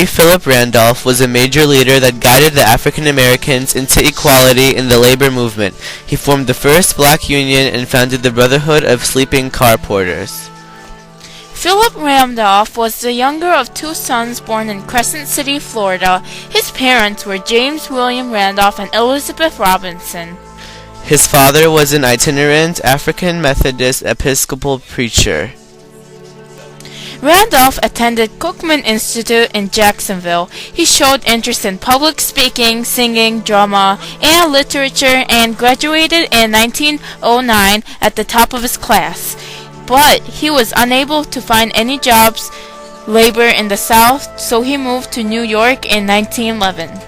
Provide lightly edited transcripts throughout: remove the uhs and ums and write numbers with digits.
Project-A.Philip Randolph was a major leader that guided the African Americans into equality in the labor movement. He formed the first black union and founded the Brotherhood of Sleeping Car Porters. Philip Randolph was the younger of two sons born in Crescent City, Florida. His parents were James William Randolph and Elizabeth Robinson. His father was an itinerant African Methodist Episcopal preacher. Randolph attended Cookman Institute in Jacksonville. He showed interest in public speaking, singing, drama, and literature, and graduated in 1909 at the top of his class. But he was unable to find any labor in the South, so he moved to New York in 1911.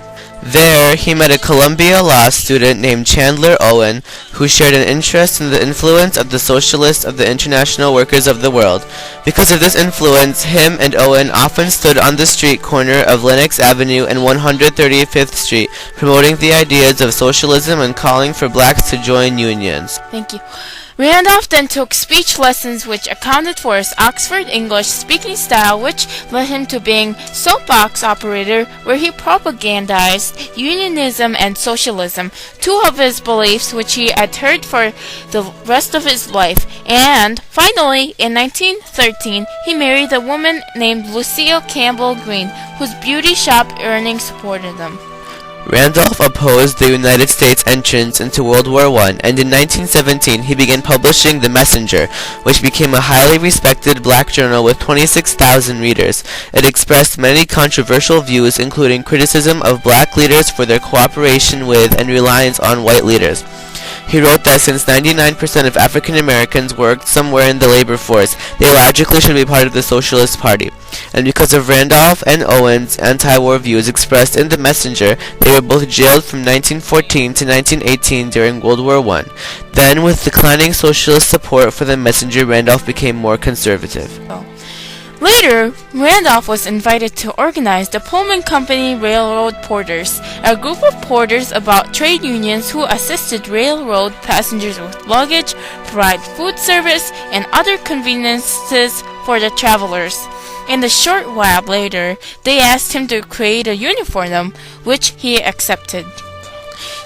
There, he met a Columbia Law student named Chandler Owen, who shared an interest in the influence of the Socialists of the International Workers of the World. Because of this influence, him and Owen often stood on the street corner of Lenox Avenue and 135th Street, promoting the ideas of socialism and calling for blacks to join unions. Thank you. Randolph then took speech lessons, which accounted for his Oxford English speaking style, which led him to being soapbox operator, where he propagandized unionism and socialism, two of his beliefs which he adhered for the rest of his life. And finally, in 1913, he married a woman named Lucille Campbell Green, whose beauty shop earnings supported them. Randolph opposed the United States entrance into World War I, and in 1917 he began publishing The Messenger, which became a highly respected black journal with 26,000 readers. It expressed many controversial views, including criticism of black leaders for their cooperation with and reliance on white leaders. He wrote that since 99% of African Americans worked somewhere in the labor force, they logically should be part of the Socialist Party. And because of Randolph and Owen's anti-war views expressed in The Messenger, they were both jailed from 1914 to 1918 during World War I. Then, with declining socialist support for The Messenger, Randolph became more conservative. Later, Randolph was invited to organize the Pullman Company Railroad Porters, a group of porters about trade unions who assisted railroad passengers with luggage, provide food service, and other conveniences for the travelers. In a short while later, they asked him to create a union for them, which he accepted.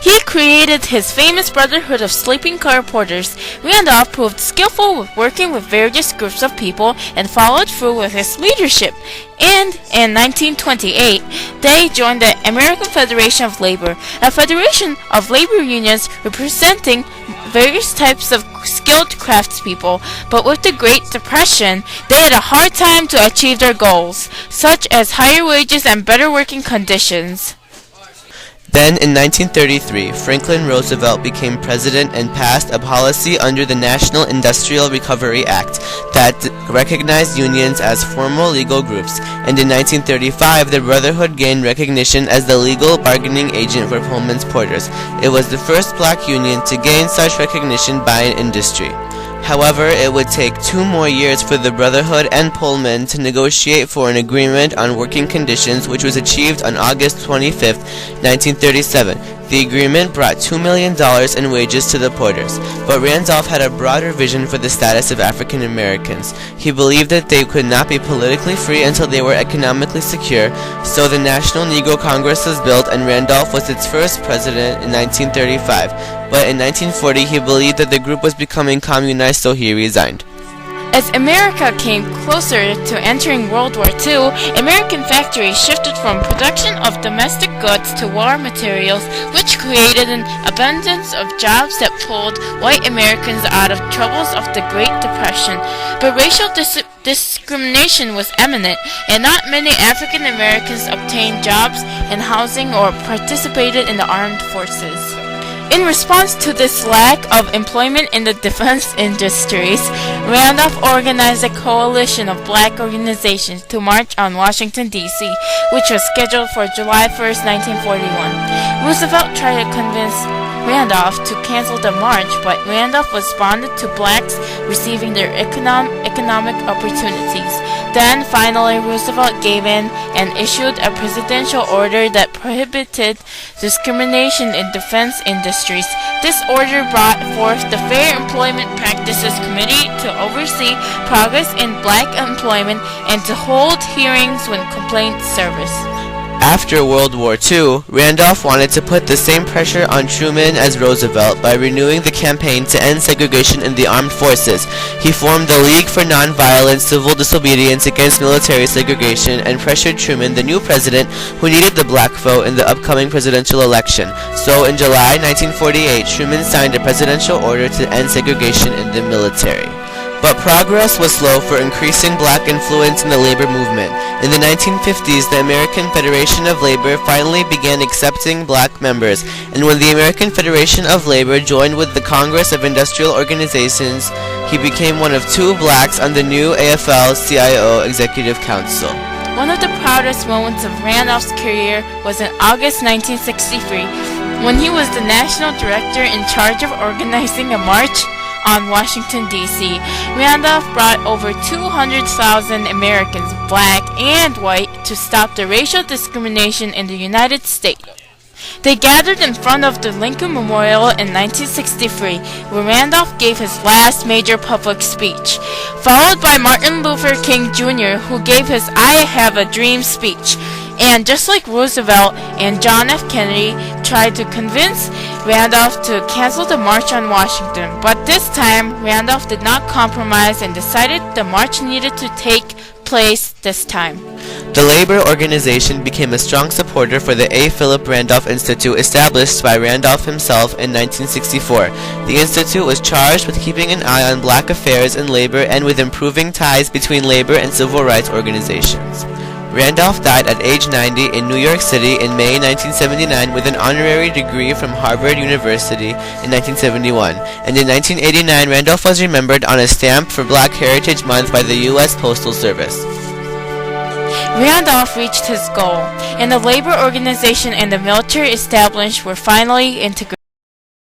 He created his famous Brotherhood of Sleeping Car Porters. Randolph proved skillful with working with various groups of people and followed through with his leadership. And in 1928, they joined the American Federation of Labor, a federation of labor unions representing various types of skilled craftspeople. But with the Great Depression, they had a hard time to achieve their goals, such as higher wages and better working conditions. Then, in 1933, Franklin Roosevelt became president and passed a policy under the National Industrial Recovery Act that recognized unions as formal legal groups, and in 1935, the Brotherhood gained recognition as the legal bargaining agent for Pullman's porters. It was the first black union to gain such recognition by an industry. However, it would take 2 more years for the Brotherhood and Pullman to negotiate for an agreement on working conditions, which was achieved on August 25, 1937. The agreement brought $2 million in wages to the porters, but Randolph had a broader vision for the status of African Americans. He believed that they could not be politically free until they were economically secure, so the National Negro Congress was built, and Randolph was its first president in 1935. But in 1940, he believed that the group was becoming communized, so he resigned. As America came closer to entering World War II, American factories shifted from production of domestic goods to war materials, which created an abundance of jobs that pulled white Americans out of troubles of the Great Depression. But racial discrimination was eminent, and not many African Americans obtained jobs in housing or participated in the armed forces. In response to this lack of employment in the defense industries, Randolph organized a coalition of black organizations to march on Washington, D.C., which was scheduled for July 1, 1941. Roosevelt tried to convince Randolph to cancel the march, but Randolph responded to blacks receiving their economic opportunities. then finally Roosevelt gave in and issued a presidential order that prohibited discrimination in defense industries. This order brought forth the Fair Employment Practices Committee to oversee progress in black employment and to hold hearings when complaints surfaced. After World War II, Randolph wanted to put the same pressure on Truman as Roosevelt by renewing the campaign to end segregation in the armed forces. He formed the League for Nonviolent Civil Disobedience Against Military Segregation and pressured Truman, the new president, who needed the black vote in the upcoming presidential election. So in July 1948, Truman signed a presidential order to end segregation in the military. But progress was slow for increasing black influence in the labor movement. In the 1950s, the American Federation of Labor finally began accepting black members, and when the American Federation of Labor joined with the Congress of Industrial Organizations, he became one of 2 blacks on the new AFL-CIO Executive Council. One of the proudest moments of Randolph's career was in August 1963, when he was the national director in charge of organizing a march on Washington, D.C. Randolph brought over 200,000 Americans, black and white, to stop the racial discrimination in the United States. They gathered in front of the Lincoln Memorial in 1963, where Randolph gave his last major public speech, followed by Martin Luther King Jr., who gave his I Have a Dream speech. And just like Roosevelt and John F. Kennedy tried to convince Randolph to cancel the March on Washington, but this time Randolph did not compromise and decided the march needed to take place this time. The labor organization became a strong supporter for the A.Philip Randolph Institute established by Randolph himself in 1964. The institute was charged with keeping an eye on black affairs in labor and with improving ties between labor and civil rights organizations. Randolph died at age 90 in New York City in May 1979 with an honorary degree from Harvard University in 1971, and in 1989 Randolph was remembered on a stamp for Black Heritage Month by the U.S. Postal Service. Randolph reached his goal, and the labor organization and the military establishment were finally integrated.